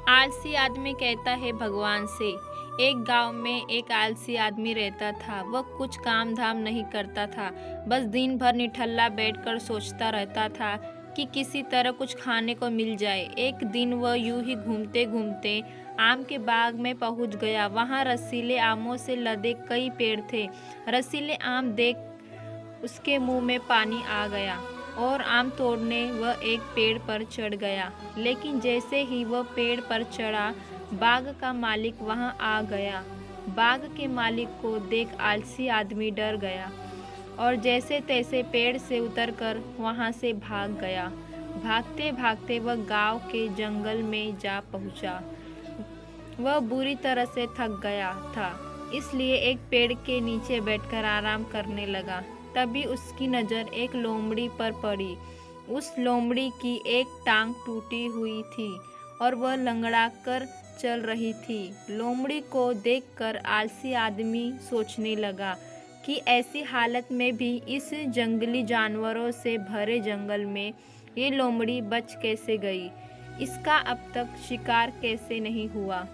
आलसी आदमी कहता है भगवान से। एक गांव में एक आलसी आदमी रहता था। वह कुछ काम धाम नहीं करता था, बस दिन भर निठल्ला बैठकर सोचता रहता था कि किसी तरह कुछ खाने को मिल जाए। एक दिन वह यूं ही घूमते घूमते आम के बाग में पहुंच गया। वहां रसीले आमों से लदे कई पेड़ थे। रसीले आम देख उसके मुंह में पानी आ गया और आम तोड़ने वह एक पेड़ पर चढ़ गया। लेकिन जैसे ही वह पेड़ पर चढ़ा, बाग का मालिक वहां आ गया। बाग के मालिक को देख आलसी आदमी डर गया और जैसे तैसे पेड़ से उतरकर वहां से भाग गया। भागते भागते वह गांव के जंगल में जा पहुंचा। वह बुरी तरह से थक गया था, इसलिए एक पेड़ के नीचे बैठकर आराम करने लगा। तभी उसकी नज़र एक लोमड़ी पर पड़ी। उस लोमड़ी की एक टांग टूटी हुई थी और वह लंगड़ा कर चल रही थी। लोमड़ी को देखकर आलसी आदमी सोचने लगा कि ऐसी हालत में भी इस जंगली जानवरों से भरे जंगल में ये लोमड़ी बच कैसे गई, इसका अब तक शिकार कैसे नहीं हुआ।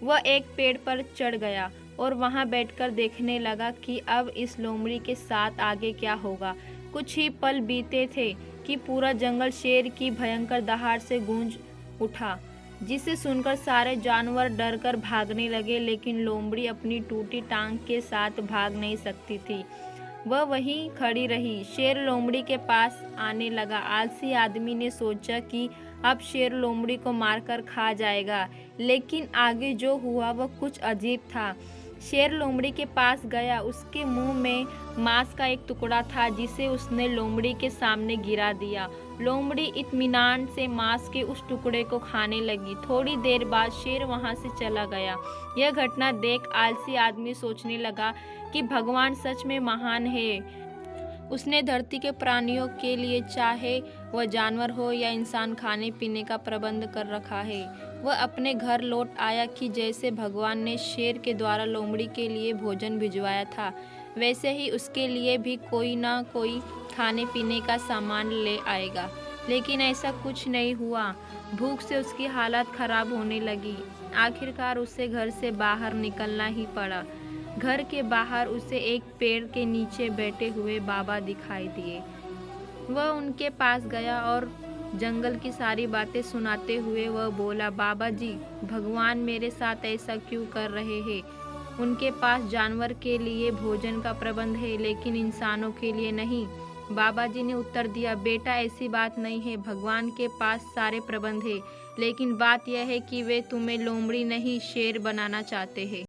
वह एक पेड़ पर चढ़ गया और वहां बैठकर देखने लगा कि अब इस लोमड़ी के साथ आगे क्या होगा। कुछ ही पल बीते थे कि पूरा जंगल शेर की भयंकर दहाड़ से गूंज उठा, जिसे सुनकर सारे जानवर डरकर भागने लगे। लेकिन लोमड़ी अपनी टूटी टांग के साथ भाग नहीं सकती थी। वह वहीं खड़ी रही। शेर लोमड़ी के पास आने लगा। आलसी आदमी ने सोचा कि अब शेर लोमड़ी को मारकर खा जाएगा, लेकिन आगे जो हुआ वह कुछ अजीब था। शेर लोमड़ी के पास गया। उसके मुंह में मांस का एक टुकड़ा था, जिसे उसने लोमड़ी के सामने गिरा दिया। लोमड़ी इत्मीनान से मांस के उस टुकड़े को खाने लगी। थोड़ी देर बाद शेर वहां से चला गया। यह घटना देख आलसी आदमी सोचने लगा कि भगवान सच में महान है। उसने धरती के प्राणियों के लिए, चाहे वह जानवर हो या इंसान, खाने पीने का प्रबंध कर रखा है। वह अपने घर लौट आया कि जैसे भगवान ने शेर के द्वारा लोमड़ी के लिए भोजन भिजवाया था, वैसे ही उसके लिए भी कोई ना कोई खाने पीने का सामान ले आएगा। लेकिन ऐसा कुछ नहीं हुआ। भूख से उसकी हालत खराब होने लगी। आखिरकार उसे घर से बाहर निकलना ही पड़ा। घर के बाहर उसे एक पेड़ के नीचे बैठे हुए बाबा दिखाई दिए। वह उनके पास गया और जंगल की सारी बातें सुनाते हुए वह बोला, बाबा जी, भगवान मेरे साथ ऐसा क्यों कर रहे हैं? उनके पास जानवर के लिए भोजन का प्रबंध है, लेकिन इंसानों के लिए नहीं। बाबा जी ने उत्तर दिया, बेटा, ऐसी बात नहीं है। भगवान के पास सारे प्रबंध है, लेकिन बात यह है कि वे तुम्हें लोमड़ी नहीं शेर बनाना चाहते हैं।